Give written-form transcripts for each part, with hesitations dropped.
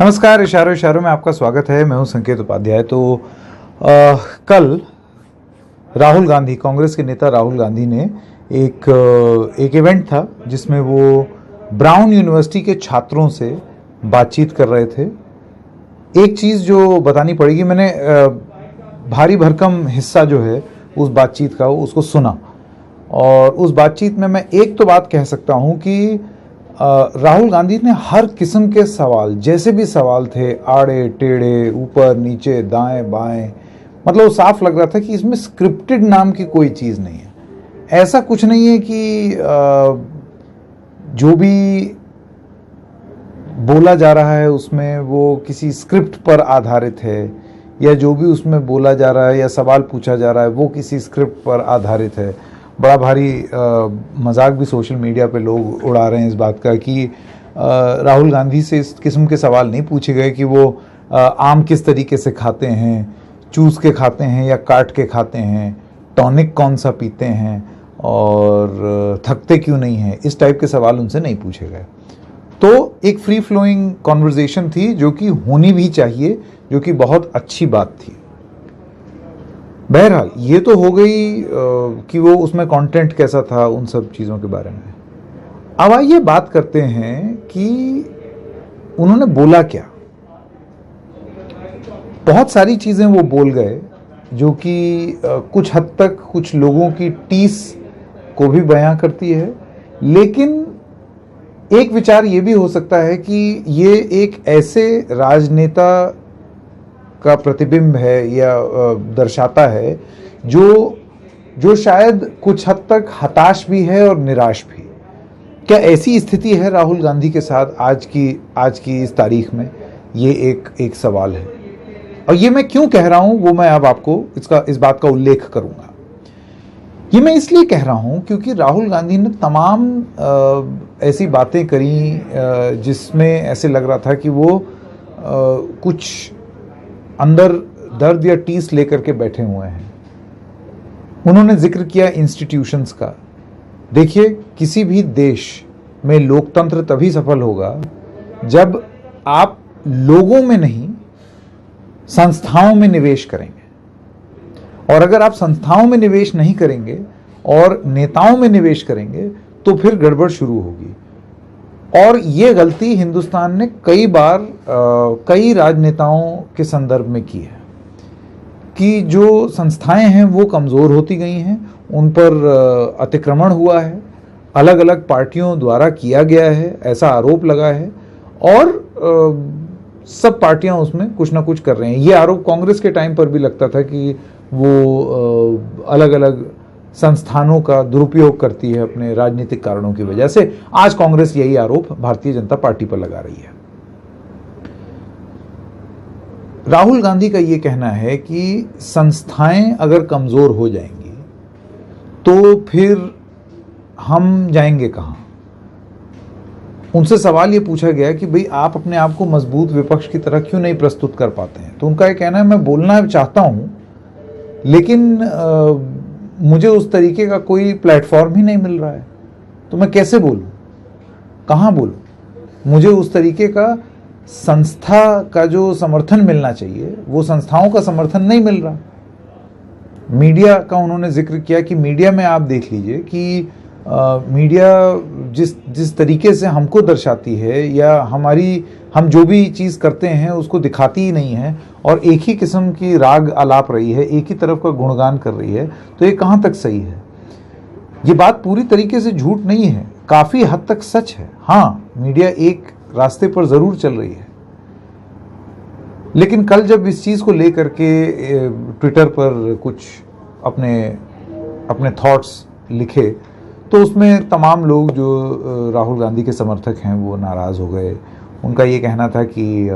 नमस्कार। इशारों इशारों में आपका स्वागत है। मैं हूं संकेत उपाध्याय। कल राहुल गांधी, कांग्रेस के नेता राहुल गांधी ने एक इवेंट था जिसमें वो ब्राउन यूनिवर्सिटी के छात्रों से बातचीत कर रहे थे। एक चीज़ जो बतानी पड़ेगी, मैंने भारी भरकम हिस्सा जो है उस बातचीत का उसको सुना, और उस बातचीत में मैं एक तो बात कह सकता हूं कि राहुल गांधी ने हर किस्म के सवाल, जैसे भी सवाल थे, आड़े टेढ़े, ऊपर नीचे, दाएं बाएं, मतलब साफ लग रहा था कि इसमें स्क्रिप्टेड नाम की कोई चीज़ नहीं है। ऐसा कुछ नहीं है कि जो भी बोला जा रहा है उसमें वो किसी स्क्रिप्ट पर आधारित है, या जो भी उसमें बोला जा रहा है या सवाल पूछा जा रहा है वो किसी स्क्रिप्ट पर आधारित है। बड़ा भारी मजाक भी सोशल मीडिया पे लोग उड़ा रहे हैं इस बात का कि राहुल गांधी से इस किस्म के सवाल नहीं पूछे गए कि वो आम किस तरीके से खाते हैं, चूस के खाते हैं या काट के खाते हैं, टॉनिक कौन सा पीते हैं और थकते क्यों नहीं हैं। इस टाइप के सवाल उनसे नहीं पूछे गए। तो एक फ्री फ्लोइंग कॉन्वर्जेशन थी जो कि होनी भी चाहिए, जो कि बहुत अच्छी बात थी। बहरहाल ये तो हो गई कि वो उसमें कंटेंट कैसा था, उन सब चीज़ों के बारे में। अब आइए बात करते हैं कि उन्होंने बोला क्या। बहुत सारी चीज़ें वो बोल गए जो कि कुछ हद तक कुछ लोगों की टीस को भी बयां करती है, लेकिन एक विचार ये भी हो सकता है कि ये एक ऐसे राजनेता का प्रतिबिंब है या दर्शाता है जो शायद कुछ हद तक हताश भी है और निराश भी। क्या ऐसी स्थिति है राहुल गांधी के साथ आज की इस तारीख में? ये एक सवाल है, और ये मैं क्यों कह रहा हूं वो मैं अब आपको इस बात का उल्लेख करूंगा। ये मैं इसलिए कह रहा हूं क्योंकि राहुल गांधी ने तमाम ऐसी बातें करी जिसमें ऐसे लग रहा था कि वो कुछ अंदर दर्द या टीस लेकर के बैठे हुए हैं। उन्होंने जिक्र किया इंस्टीट्यूशंस का। देखिए, किसी भी देश में लोकतंत्र तभी सफल होगा जब आप लोगों में नहीं, संस्थाओं में निवेश करेंगे। और अगर आप संस्थाओं में निवेश नहीं करेंगे और नेताओं में निवेश करेंगे तो फिर गड़बड़ शुरू होगी। और ये गलती हिंदुस्तान ने कई बार कई राजनेताओं के संदर्भ में की है कि जो संस्थाएं हैं वो कमज़ोर होती गई हैं, उन पर अतिक्रमण हुआ है, अलग अलग पार्टियों द्वारा किया गया है, ऐसा आरोप लगा है, और सब पार्टियां उसमें कुछ ना कुछ कर रहे हैं। ये आरोप कांग्रेस के टाइम पर भी लगता था कि वो अलग अलग संस्थानों का दुरुपयोग करती है अपने राजनीतिक कारणों की वजह से। आज कांग्रेस यही आरोप भारतीय जनता पार्टी पर लगा रही है। राहुल गांधी का यह कहना है कि संस्थाएं अगर कमजोर हो जाएंगी तो फिर हम जाएंगे कहां। उनसे सवाल यह पूछा गया कि भाई आप अपने आप को मजबूत विपक्ष की तरह क्यों नहीं प्रस्तुत कर पाते हैं। तो उनका यह कहना है, मैं बोलना चाहता हूं लेकिन मुझे उस तरीके का कोई प्लेटफॉर्म ही नहीं मिल रहा है, तो मैं कैसे बोलूं, कहां बोलूं। मुझे उस तरीके का संस्था का जो समर्थन मिलना चाहिए वो संस्थाओं का समर्थन नहीं मिल रहा। मीडिया का उन्होंने जिक्र किया कि मीडिया में आप देख लीजिए कि मीडिया जिस तरीके से हमको दर्शाती है या हम जो भी चीज़ करते हैं उसको दिखाती ही नहीं है, और एक ही किस्म की राग आलाप रही है, एक ही तरफ का गुणगान कर रही है। तो ये कहाँ तक सही है? ये बात पूरी तरीके से झूठ नहीं है, काफ़ी हद तक सच है। हाँ, मीडिया एक रास्ते पर ज़रूर चल रही है, लेकिन कल जब इस चीज़ को लेकर के ट्विटर पर कुछ अपने थॉट्स लिखे तो उसमें तमाम लोग जो राहुल गांधी के समर्थक हैं वो नाराज़ हो गए। उनका ये कहना था कि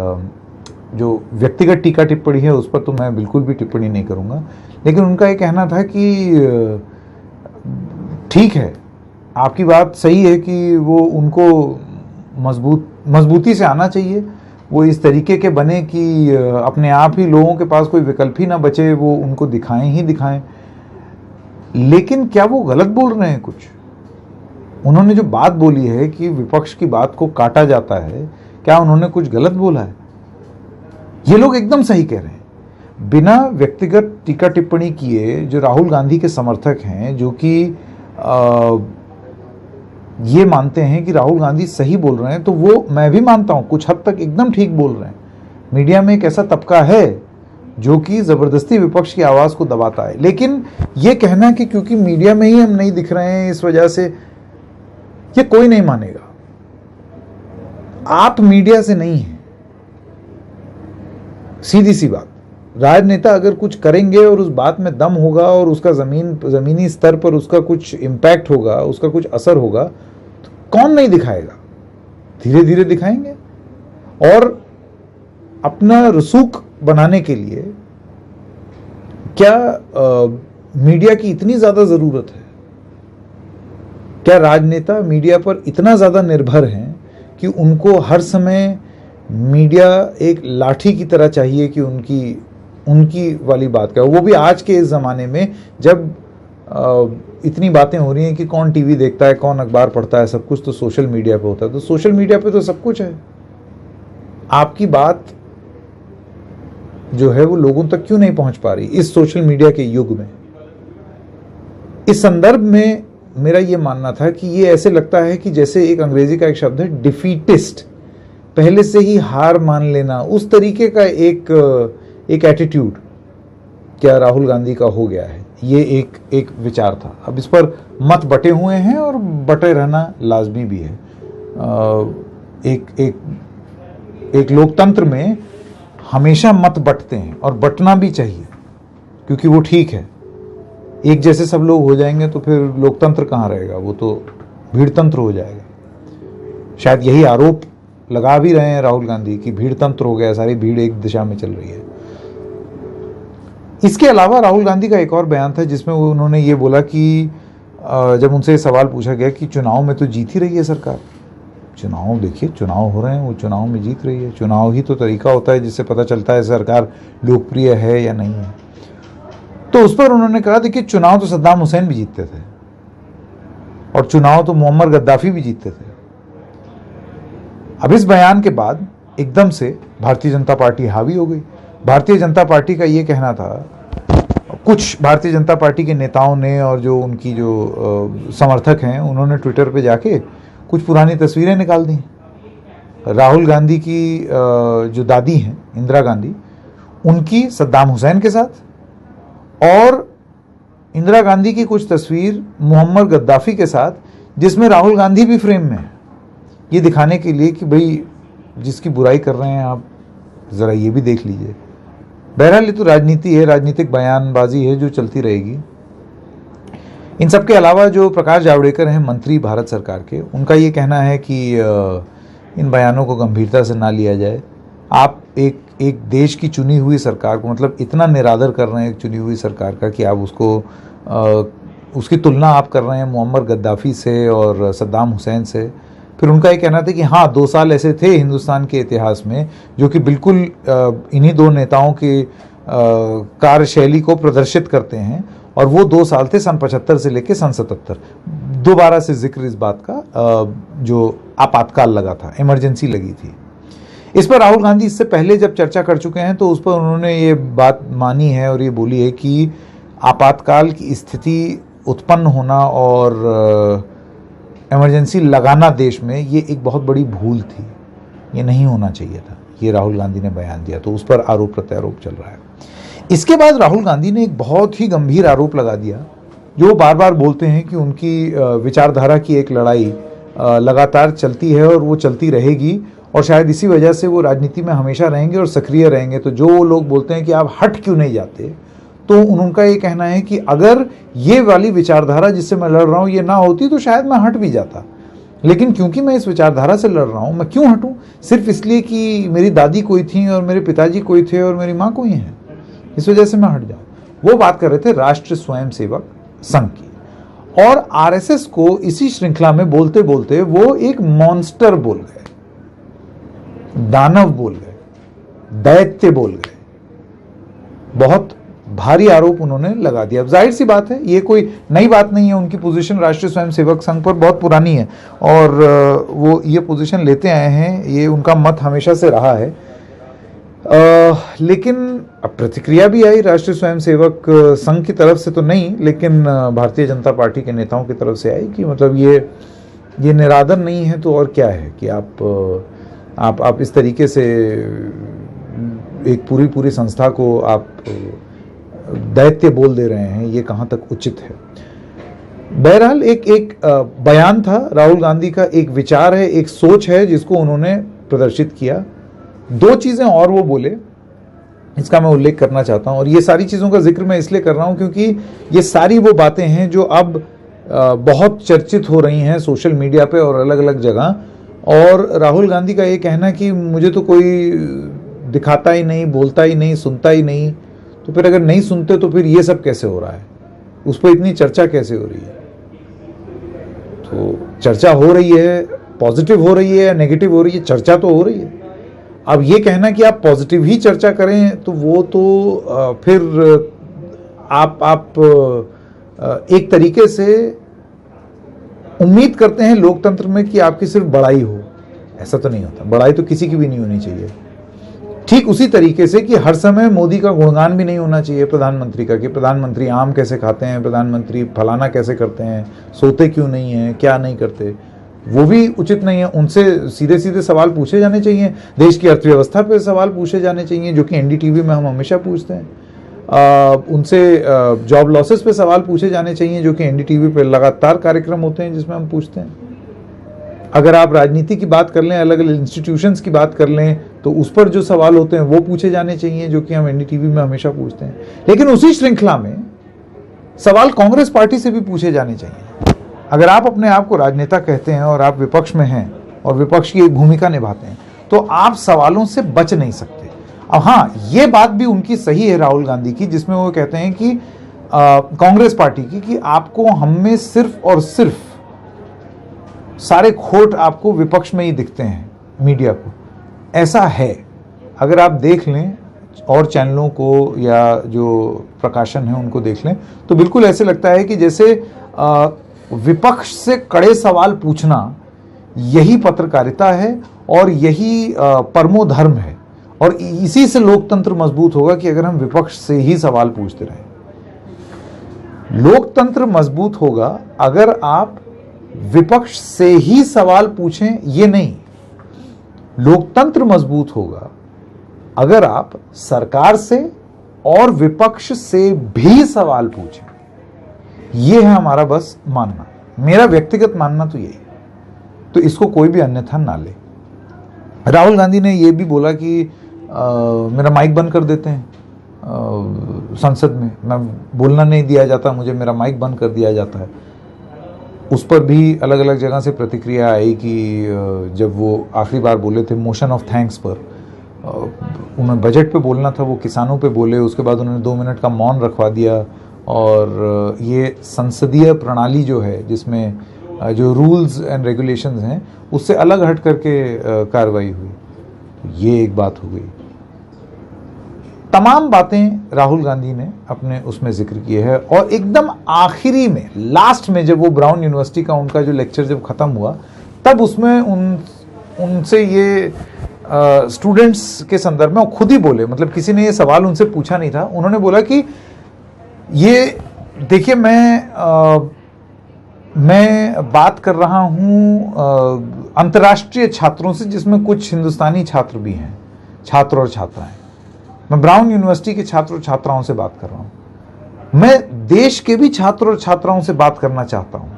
जो व्यक्तिगत टीका टिप्पणी है उस पर तो मैं बिल्कुल भी टिप्पणी नहीं करूँगा, लेकिन उनका ये कहना था कि ठीक है, आपकी बात सही है कि वो उनको मजबूती से आना चाहिए, वो इस तरीके के बने कि अपने आप ही लोगों के पास कोई विकल्प ही ना बचे, वो उनको दिखाएं। लेकिन क्या वो गलत बोल रहे हैं? कुछ उन्होंने जो बात बोली है कि विपक्ष की बात को काटा जाता है, क्या उन्होंने कुछ गलत बोला है? ये लोग एकदम सही कह रहे हैं। बिना व्यक्तिगत टीका टिप्पणी किए जो राहुल गांधी के समर्थक हैं, जो कि ये मानते हैं कि राहुल गांधी सही बोल रहे हैं, तो वो मैं भी मानता हूं कुछ हद तक एकदम ठीक बोल रहे हैं। मीडिया में एक ऐसा तबका है जो कि जबरदस्ती विपक्ष की आवाज को दबाता है, लेकिन ये कहना कि क्योंकि मीडिया में ही हम नहीं दिख रहे हैं इस वजह से, ये कोई नहीं मानेगा। आप मीडिया से नहीं हैं, सीधी सी बात। राजनेता अगर कुछ करेंगे और उस बात में दम होगा और उसका जमीनी स्तर पर उसका कुछ इम्पैक्ट होगा, उसका कुछ असर होगा, तो कौन नहीं दिखाएगा? धीरे धीरे दिखाएंगे। और अपना रसूख बनाने के लिए क्या मीडिया की इतनी ज्यादा जरूरत है? क्या राजनेता मीडिया पर इतना ज्यादा निर्भर हैं कि उनको हर समय मीडिया एक लाठी की तरह चाहिए कि उनकी वाली बात कहे? वो भी आज के इस ज़माने में जब इतनी बातें हो रही हैं कि कौन टीवी देखता है, कौन अखबार पढ़ता है, सब कुछ तो सोशल मीडिया पे होता है। तो सोशल मीडिया पे तो सब कुछ है। आपकी बात जो है वो लोगों तक क्यों नहीं पहुंच पा रही इस सोशल मीडिया के युग में? इस संदर्भ में मेरा ये मानना था कि ये ऐसे लगता है कि जैसे एक अंग्रेजी का एक शब्द है डिफीटिस्ट, पहले से ही हार मान लेना, उस तरीके का एक एटीट्यूड क्या राहुल गांधी का हो गया है। ये एक विचार था। अब इस पर मत बटे हुए हैं और बटे रहना लाजमी भी है। एक लोकतंत्र में हमेशा मत बटते हैं और बटना भी चाहिए, क्योंकि वो ठीक है। एक जैसे सब लोग हो जाएंगे तो फिर लोकतंत्र कहाँ रहेगा? वो तो भीड़तंत्र हो जाएगा। शायद यही आरोप लगा भी रहे हैं राहुल गांधी कि भीड़तंत्र हो गया, सारी भीड़ एक दिशा में चल रही है। इसके अलावा राहुल गांधी का एक और बयान था जिसमें उन्होंने ये बोला कि जब उनसे सवाल पूछा गया कि चुनाव में तो जीत ही रही है सरकार, चुनाव देखिए, चुनाव हो रहे हैं, वो चुनाव में जीत रही है। चुनाव ही तो तरीका होता है जिससे पता चलता है सरकार लोकप्रिय है या नहीं है। तो उस पर उन्होंने कहा, देखिए चुनाव तो सद्दाम हुसैन भी जीतते थे और चुनाव तो मुअम्मर गद्दाफी भी जीतते थे। अब इस बयान के बाद एकदम से भारतीय जनता पार्टी हावी हो गई। भारतीय जनता पार्टी का ये कहना था, कुछ भारतीय जनता पार्टी के नेताओं ने और जो उनकी जो समर्थक हैं, उन्होंने ट्विटर पे जाके कुछ पुरानी तस्वीरें निकाल दी। राहुल गांधी की जो दादी हैं इंदिरा गांधी, उनकी सद्दाम हुसैन के साथ, और इंदिरा गांधी की कुछ तस्वीर मुअम्मर गद्दाफी के साथ, जिसमें राहुल गांधी भी फ्रेम में है, ये दिखाने के लिए कि भाई जिसकी बुराई कर रहे हैं आप ज़रा ये भी देख लीजिए। बहरहाल ये तो राजनीति है, राजनीतिक बयानबाजी है जो चलती रहेगी। इन सब के अलावा जो प्रकाश जावड़ेकर हैं मंत्री भारत सरकार के, उनका ये कहना है कि इन बयानों को गंभीरता से ना लिया जाए। आप एक देश की चुनी हुई सरकार को, मतलब इतना निरादर कर रहे हैं एक चुनी हुई सरकार का कि आप उसकी तुलना आप कर रहे हैं मुअम्मर गद्दाफी से और सद्दाम हुसैन से। फिर उनका ये कहना था कि हाँ, 2 साल ऐसे थे हिंदुस्तान के इतिहास में जो कि बिल्कुल इन्हीं 2 नेताओं की कार्यशैली को प्रदर्शित करते हैं, और वो 2 साल थे सन 75 से लेकर सन 77। दोबारा से जिक्र इस बात का जो आपातकाल लगा था, इमरजेंसी लगी थी। इस पर राहुल गांधी इससे पहले जब चर्चा कर चुके हैं तो उस पर उन्होंने ये बात मानी है और ये बोली है कि आपातकाल की स्थिति उत्पन्न होना और इमरजेंसी लगाना देश में ये एक बहुत बड़ी भूल थी, ये नहीं होना चाहिए था। ये राहुल गांधी ने बयान दिया, तो उस पर आरोप प्रत्यारोप चल रहा है। इसके बाद राहुल गांधी ने एक बहुत ही गंभीर आरोप लगा दिया, जो वो बार बार बोलते हैं कि उनकी विचारधारा की एक लड़ाई लगातार चलती है और वो चलती रहेगी, और शायद इसी वजह से वो राजनीति में हमेशा रहेंगे और सक्रिय रहेंगे। तो जो वो लोग बोलते हैं कि आप हट क्यों नहीं जाते, तो उनका ये कहना है कि अगर ये वाली विचारधारा जिससे मैं लड़ रहा हूँ ये ना होती तो शायद मैं हट भी जाता, लेकिन क्योंकि मैं इस विचारधारा से लड़ रहा हूँ, मैं क्यों हटूँ? सिर्फ इसलिए कि मेरी दादी कोई थी और मेरे पिताजी कोई थे और मेरी माँ कोई है, इस वजह से मैं हट जाऊँ। वो बात कर रहे थे राष्ट्रीय स्वयंसेवक संघ की, और आरएसएस को इसी श्रृंखला में बोलते बोलते वो एक मॉन्स्टर बोल गए, दानव बोल गए, दैत्य बोल गए। बहुत भारी आरोप उन्होंने लगा दिया। अब जाहिर सी बात है ये कोई नई बात नहीं है, उनकी पोजीशन राष्ट्रीय स्वयंसेवक संघ पर बहुत पुरानी है और वो ये पोजीशन लेते आए हैं, ये उनका मत हमेशा से रहा है। लेकिन अब प्रतिक्रिया भी आई राष्ट्रीय स्वयंसेवक संघ की तरफ से तो नहीं, लेकिन भारतीय जनता पार्टी के नेताओं की तरफ से आई कि मतलब ये निरादर नहीं है तो और क्या है कि आप इस तरीके से एक पूरी संस्था को आप दैत्य बोल दे रहे हैं, ये कहाँ तक उचित है। बहरहाल एक बयान था राहुल गांधी का, एक विचार है, एक सोच है जिसको उन्होंने प्रदर्शित किया। दो चीजें और वो बोले, इसका मैं उल्लेख करना चाहता हूं, और ये सारी चीजों का जिक्र मैं इसलिए कर रहा हूं क्योंकि ये सारी वो बातें हैं जो अब बहुत चर्चित हो रही हैं सोशल मीडिया पे और अलग अलग जगह। और राहुल गांधी का ये कहना कि मुझे तो कोई दिखाता ही नहीं, बोलता ही नहीं, सुनता ही नहीं, तो फिर अगर नहीं सुनते तो फिर ये सब कैसे हो रहा है, उस पर इतनी चर्चा कैसे हो रही है। तो चर्चा हो रही है, पॉजिटिव हो रही है या नेगेटिव हो रही है, चर्चा तो हो रही है। अब ये कहना कि आप पॉजिटिव ही चर्चा करें तो वो तो फिर आप एक तरीके से उम्मीद करते हैं लोकतंत्र में कि आपकी सिर्फ बड़ाई हो। ऐसा तो नहीं होता, बड़ाई तो किसी की भी नहीं होनी चाहिए। ठीक उसी तरीके से कि हर समय मोदी का गुणगान भी नहीं होना चाहिए प्रधानमंत्री का, कि प्रधानमंत्री आम कैसे खाते हैं, प्रधानमंत्री फलाना कैसे करते हैं, सोते क्यों नहीं हैं, क्या नहीं करते, वो भी उचित नहीं है। उनसे सीधे सीधे सवाल पूछे जाने चाहिए, देश की अर्थव्यवस्था पे सवाल पूछे जाने चाहिए जो कि एनडीटीवी में हम हमेशा पूछते हैं। उनसे जॉब लॉसेस पे सवाल पूछे जाने चाहिए जो कि एनडीटीवी पे लगातार कार्यक्रम होते हैं जिसमें हम पूछते हैं। अगर आप राजनीति की बात कर लें, अलग अलग इंस्टीट्यूशंस की बात कर लें, तो उस पर जो सवाल होते हैं वो पूछे जाने चाहिए जो कि हम एनडीटीवी में हमेशा पूछते हैं। लेकिन उसी श्रृंखला में सवाल कांग्रेस पार्टी से भी पूछे जाने चाहिए। अगर आप अपने आप को राजनेता कहते हैं और आप विपक्ष में हैं और विपक्ष की एक भूमिका निभाते हैं तो आप सवालों से बच नहीं सकते। अब हाँ, ये बात भी उनकी सही है राहुल गांधी की, जिसमें वो कहते हैं कि कांग्रेस पार्टी की कि आपको हमें सिर्फ और सिर्फ सारे खोट आपको विपक्ष में ही दिखते हैं, मीडिया को। ऐसा है, अगर आप देख लें और चैनलों को या जो प्रकाशन है उनको देख लें तो बिल्कुल ऐसे लगता है कि जैसे विपक्ष से कड़े सवाल पूछना यही पत्रकारिता है और यही परमो धर्म है, और इसी से लोकतंत्र मजबूत होगा कि अगर हम विपक्ष से ही सवाल पूछते रहें। लोकतंत्र मजबूत होगा अगर आप विपक्ष से ही सवाल पूछें, ये नहीं। लोकतंत्र मजबूत होगा अगर आप सरकार से और विपक्ष से भी सवाल पूछें। ये है हमारा बस मानना, मेरा व्यक्तिगत मानना तो यही, तो इसको कोई भी अन्यथा ना ले। राहुल गांधी ने यह भी बोला कि मेरा माइक बंद कर देते हैं संसद में, मैं बोलना नहीं दिया जाता, मुझे मेरा माइक बंद कर दिया जाता है। उस पर भी अलग अलग जगह से प्रतिक्रिया आई कि जब वो आखिरी बार बोले थे मोशन ऑफ थैंक्स पर, उन्होंने बजट पे बोलना था, वो किसानों पे बोले, उसके बाद उन्होंने 2 मिनट का मौन रखवा दिया। और ये संसदीय प्रणाली जो है जिसमें जो रूल्स एंड रेगुलेशंस हैं उससे अलग हट करके कार्रवाई हुई, ये एक बात हो गई। तमाम बातें राहुल गांधी ने अपने उसमें जिक्र किए है। और एकदम आखिरी में, लास्ट में, जब वो ब्राउन यूनिवर्सिटी का उनका जो लेक्चर जब खत्म हुआ तब उसमें उनसे ये स्टूडेंट्स के संदर्भ में वो खुद ही बोले, मतलब किसी ने ये सवाल उनसे पूछा नहीं था, उन्होंने बोला कि ये देखिए मैं बात कर रहा हूँ अंतर्राष्ट्रीय छात्रों से जिसमें कुछ हिंदुस्तानी छात्र भी हैं, छात्र और छात्राएं। मैं ब्राउन यूनिवर्सिटी के छात्र और छात्राओं से बात कर रहा हूँ, मैं देश के भी छात्र और छात्राओं से बात करना चाहता हूँ,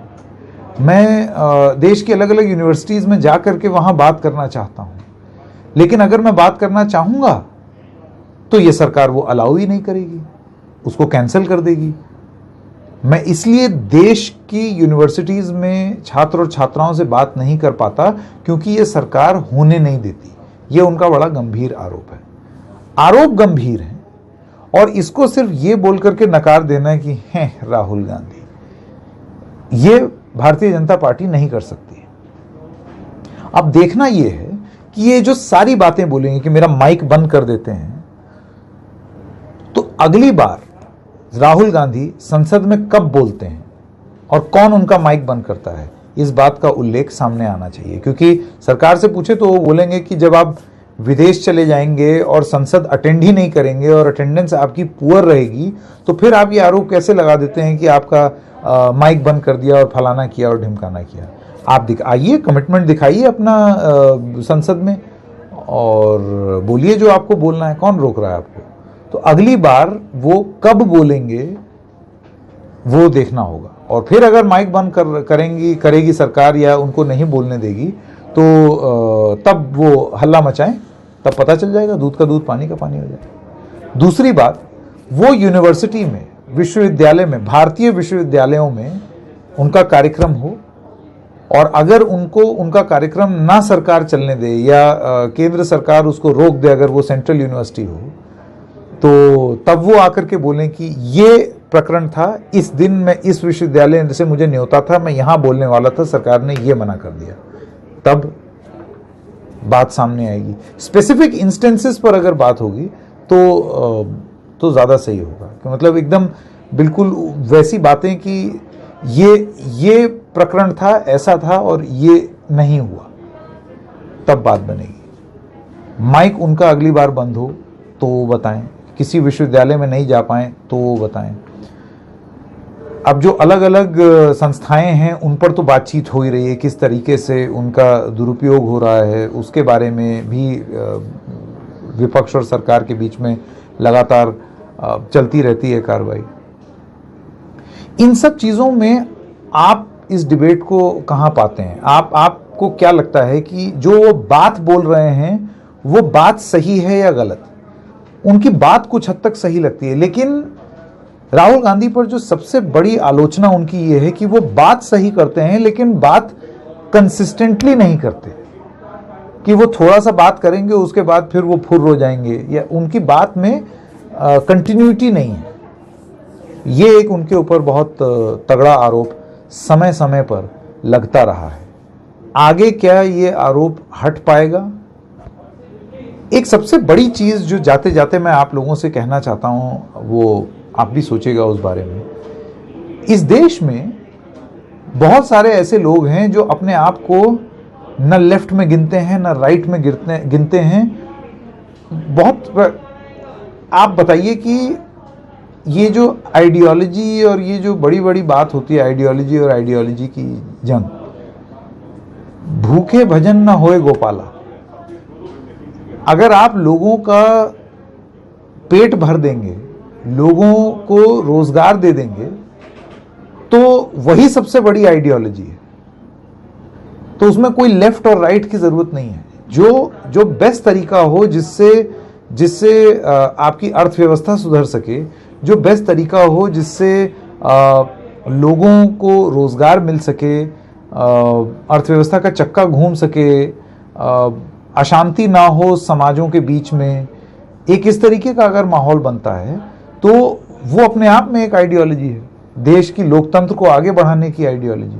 मैं देश की अलग अलग यूनिवर्सिटीज़ में जा कर के वहाँ बात करना चाहता हूँ। लेकिन अगर मैं बात करना चाहूँगा तो ये सरकार वो अलाउ ही नहीं करेगी, उसको कैंसिल कर देगी। मैं इसलिए देश की यूनिवर्सिटीज़ में छात्र और छात्राओं से बात नहीं कर पाता क्योंकि ये सरकार होने नहीं देती। ये उनका बड़ा गंभीर आरोप है, आरोप गंभीर है। और इसको सिर्फ ये बोल करके नकार देना कि हैं राहुल गांधी, ये भारतीय जनता पार्टी नहीं कर सकती है। अब देखना ये है कि ये जो सारी बातें बोलेंगे कि मेरा माइक बंद कर देते हैं, तो अगली बार राहुल गांधी संसद में कब बोलते हैं और कौन उनका माइक बंद करता है, इस बात का उल्लेख सामने आना चाहिए। क्योंकि सरकार से पूछे तो वो बोलेंगे कि जब आप विदेश चले जाएंगे और संसद अटेंड ही नहीं करेंगे और अटेंडेंस आपकी पुअर रहेगी, तो फिर आप ये आरोप कैसे लगा देते हैं कि आपका माइक बंद कर दिया और फलाना किया और ढिमकाना किया। आप आइए, कमिटमेंट दिखाइए अपना संसद में और बोलिए जो आपको बोलना है, कौन रोक रहा है आपको। तो अगली बार वो कब बोलेंगे वो देखना होगा। और फिर अगर माइक बंद करेगी सरकार या उनको नहीं बोलने देगी तो तब वो हल्ला मचाएं, तब पता चल जाएगा, दूध का दूध पानी का पानी हो जाएगा। दूसरी बात, वो यूनिवर्सिटी में, विश्वविद्यालय में, भारतीय विश्वविद्यालयों में उनका कार्यक्रम हो और अगर उनको उनका कार्यक्रम ना सरकार चलने दे या केंद्र सरकार उसको रोक दे, अगर वो सेंट्रल यूनिवर्सिटी हो, तो तब वो आकर के बोलें कि ये प्रकरण था, इस दिन में इस विश्वविद्यालय से मुझे न्योता था, मैं यहां बोलने वाला था, सरकार ने ये मना कर दिया, तब बात सामने आएगी। स्पेसिफिक इंस्टेंसेस पर अगर बात होगी तो ज़्यादा सही होगा, कि मतलब एकदम बिल्कुल वैसी बातें कि ये प्रकरण था, ऐसा था और ये नहीं हुआ, तब बात बनेगी। माइक उनका अगली बार बंद हो तो बताएं, किसी विश्वविद्यालय में नहीं जा पाए तो बताएं। अब जो अलग अलग संस्थाएं हैं उन पर तो बातचीत हो ही रही है, किस तरीके से उनका दुरुपयोग हो रहा है उसके बारे में भी विपक्ष और सरकार के बीच में लगातार चलती रहती है कार्रवाई। इन सब चीज़ों में आप इस डिबेट को कहाँ पाते हैं? आपको क्या लगता है कि जो वो बात बोल रहे हैं वो बात सही है या गलत? उनकी बात कुछ हद तक सही लगती है, लेकिन राहुल गांधी पर जो सबसे बड़ी आलोचना उनकी ये है कि वो बात सही करते हैं लेकिन बात कंसिस्टेंटली नहीं करते, कि वो थोड़ा सा बात करेंगे उसके बाद फिर वो फुर्र हो जाएंगे, या उनकी बात में कंटिन्यूटी नहीं है। ये एक उनके ऊपर बहुत तगड़ा आरोप समय समय पर लगता रहा है। आगे क्या ये आरोप हट पाएगा? एक सबसे बड़ी चीज जो जाते जाते मैं आप लोगों से कहना चाहता हूं, वो आप भी सोचेगा उस बारे में। इस देश में बहुत सारे ऐसे लोग हैं जो अपने आप को न लेफ्ट में गिनते हैं न राइट में गिनते हैं। बहुत, आप बताइए कि ये जो आइडियोलॉजी और ये जो बड़ी बड़ी बात होती है, आइडियोलॉजी और आइडियोलॉजी की जंग, भूखे भजन न होए गोपाला। अगर आप लोगों का पेट भर देंगे, लोगों को रोजगार दे देंगे, तो वही सबसे बड़ी आइडियोलॉजी है। तो उसमें कोई लेफ्ट और राइट की जरूरत नहीं है। जो बेस्ट तरीका हो जिससे आपकी अर्थव्यवस्था सुधर सके, जो बेस्ट तरीका हो जिससे लोगों को रोजगार मिल सके, अर्थव्यवस्था का चक्का घूम सके, अशांति ना हो समाजों के बीच में, एक इस तरीके का अगर माहौल बनता है तो वो अपने आप में एक आइडियोलॉजी है। देश की लोकतंत्र को आगे बढ़ाने की आइडियोलॉजी,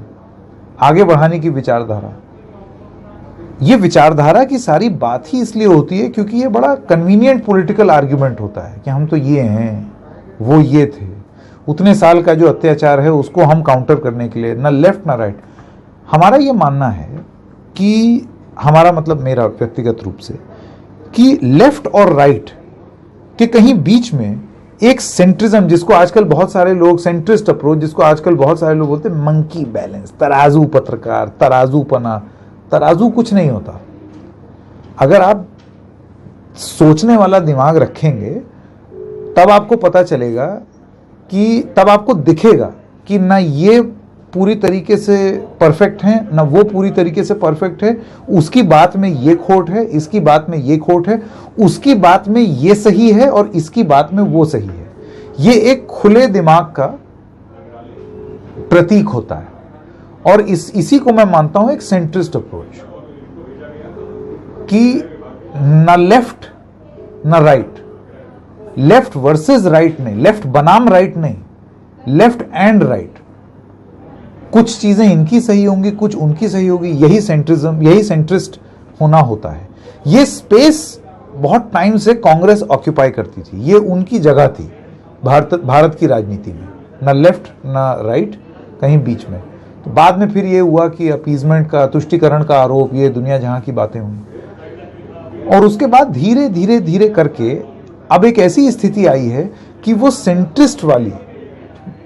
आगे बढ़ाने की विचारधारा। ये विचारधारा की सारी बात ही इसलिए होती है क्योंकि ये बड़ा कन्वीनियंट पॉलिटिकल आर्ग्यूमेंट होता है कि हम तो ये हैं, वो ये थे, उतने साल का जो अत्याचार है उसको हम काउंटर करने के लिए, ना लेफ्ट ना राइट। हमारा ये मानना है कि हमारा मतलब मेरा व्यक्तिगत रूप से कि लेफ्ट और राइट के कहीं बीच में एक सेंट्रिज्म, जिसको आजकल बहुत सारे लोग सेंट्रिस्ट अप्रोच, जिसको आजकल बहुत सारे लोग बोलते हैं मंकी बैलेंस, तराजू पत्रकार, तराजूपना। तराजू कुछ नहीं होता। अगर आप सोचने वाला दिमाग रखेंगे तब आपको पता चलेगा कि, तब आपको दिखेगा कि ना ये पूरी तरीके से परफेक्ट है ना वो पूरी तरीके से परफेक्ट है। उसकी बात में ये खोट है, इसकी बात में ये खोट है, उसकी बात में ये सही है और इसकी बात में वो सही है। ये एक खुले दिमाग का प्रतीक होता है और इसी को मैं मानता हूं एक सेंट्रिस्ट अप्रोच, कि ना लेफ्ट ना राइट, लेफ्ट वर्सेस राइट नहीं, लेफ्ट बनाम राइट नहीं, लेफ्ट एंड राइट। कुछ चीजें इनकी सही होंगी, कुछ उनकी सही होगी। यही सेंट्रिज्म, यही सेंट्रिस्ट होना होता है। ये स्पेस बहुत टाइम से कांग्रेस ऑक्यूपाई करती थी, ये उनकी जगह थी भारत की राजनीति में, ना लेफ्ट ना राइट, कहीं बीच में। तो बाद में फिर ये हुआ कि अपीजमेंट का, तुष्टिकरण का आरोप, ये दुनिया जहां की बातें हुई। और उसके बाद धीरे धीरे धीरे करके अब एक ऐसी स्थिति आई है कि वो सेंट्रिस्ट वाली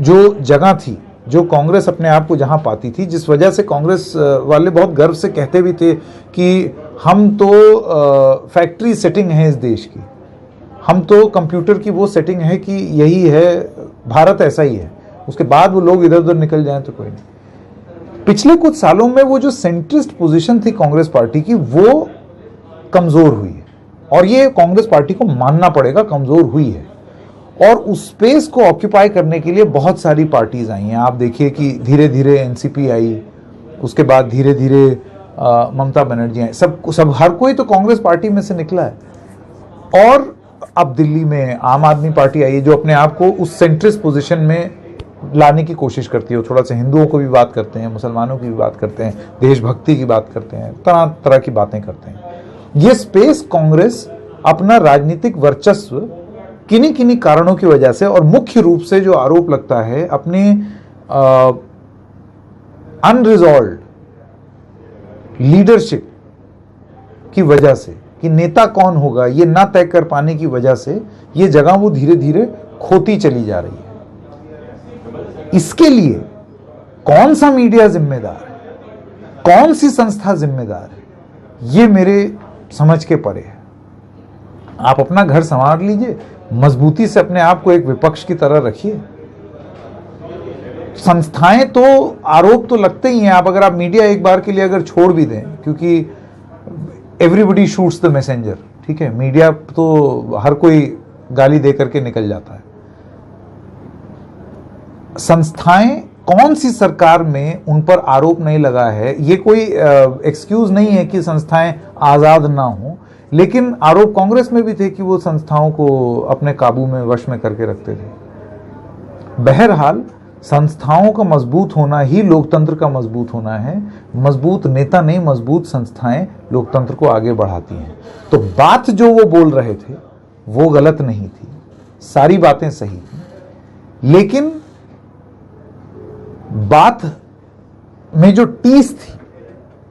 जो जगह थी, जो कांग्रेस अपने आप को जहां पाती थी, जिस वजह से कांग्रेस वाले बहुत गर्व से कहते भी थे कि हम तो फैक्ट्री सेटिंग है इस देश की, हम तो कंप्यूटर की वो सेटिंग है कि यही है, भारत ऐसा ही है। उसके बाद वो लोग इधर उधर निकल जाएं तो कोई नहीं। पिछले कुछ सालों में वो जो सेंट्रिस्ट पोजीशन थी कांग्रेस पार्टी की, वो कमजोर हुई है और ये कांग्रेस पार्टी को मानना पड़ेगा, कमजोर हुई है। और उस स्पेस को ऑक्यूपाई करने के लिए बहुत सारी पार्टीज आई हैं। आप देखिए कि धीरे धीरे एनसीपी आई, उसके बाद धीरे धीरे ममता बनर्जी आई, सब हर कोई तो कांग्रेस पार्टी में से निकला है। और अब दिल्ली में आम आदमी पार्टी आई है जो अपने आप को उस सेंट्रिस्ट पोजीशन में लाने की कोशिश करती है। थोड़ा सा हिंदुओं को भी बात करते हैं, मुसलमानों की भी बात करते हैं, देशभक्ति की बात करते हैं, तरह तरह की बातें करते हैं। ये स्पेस कांग्रेस अपना राजनीतिक वर्चस्व किन्हीं किन्हीं कारणों की वजह से, और मुख्य रूप से जो आरोप लगता है अपने अनरिजॉल्व्ड लीडरशिप की वजह से, कि नेता कौन होगा ये ना तय कर पाने की वजह से ये जगह वो धीरे धीरे खोती चली जा रही है। इसके लिए कौन सा मीडिया जिम्मेदार है, कौन सी संस्था जिम्मेदार है, ये मेरे समझ के परे है। आप अपना घर संवार लीजिए, मजबूती से अपने आप को एक विपक्ष की तरह रखिए। संस्थाएं तो आरोप तो लगते ही हैं। अगर आप मीडिया एक बार के लिए अगर छोड़ भी दें, क्योंकि एवरीबडी शूट्स द मैसेंजर, ठीक है, मीडिया तो हर कोई गाली दे करके निकल जाता है। संस्थाएं, कौन सी सरकार में उन पर आरोप नहीं लगा है, ये कोई एक्सक्यूज नहीं है कि संस्थाएं आजाद ना हो, लेकिन आरोप कांग्रेस में भी थे कि वो संस्थाओं को अपने काबू में, वश में करके रखते थे। बहरहाल संस्थाओं का मजबूत होना ही लोकतंत्र का मजबूत होना है। मजबूत नेता नहीं, मजबूत संस्थाएं लोकतंत्र को आगे बढ़ाती हैं। तो बात जो वो बोल रहे थे वो गलत नहीं थी, सारी बातें सही थी, लेकिन बात में जो टीस थी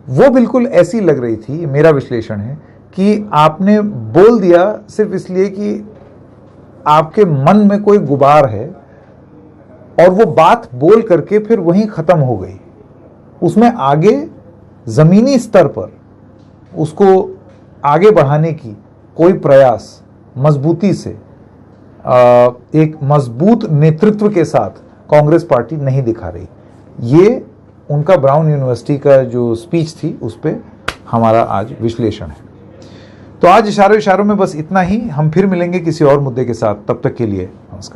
वो बिल्कुल ऐसी लग रही थी, मेरा विश्लेषण है, कि आपने बोल दिया सिर्फ इसलिए कि आपके मन में कोई गुबार है, और वो बात बोल करके फिर वहीं खत्म हो गई। उसमें आगे जमीनी स्तर पर उसको आगे बढ़ाने की कोई प्रयास मजबूती से, एक मजबूत नेतृत्व के साथ कांग्रेस पार्टी नहीं दिखा रही। ये उनका ब्राउन यूनिवर्सिटी का जो स्पीच थी उस पर हमारा आज विश्लेषण है। तो आज इशारों में बस इतना ही। हम फिर मिलेंगे किसी और मुद्दे के साथ। तब तक के लिए नमस्कार।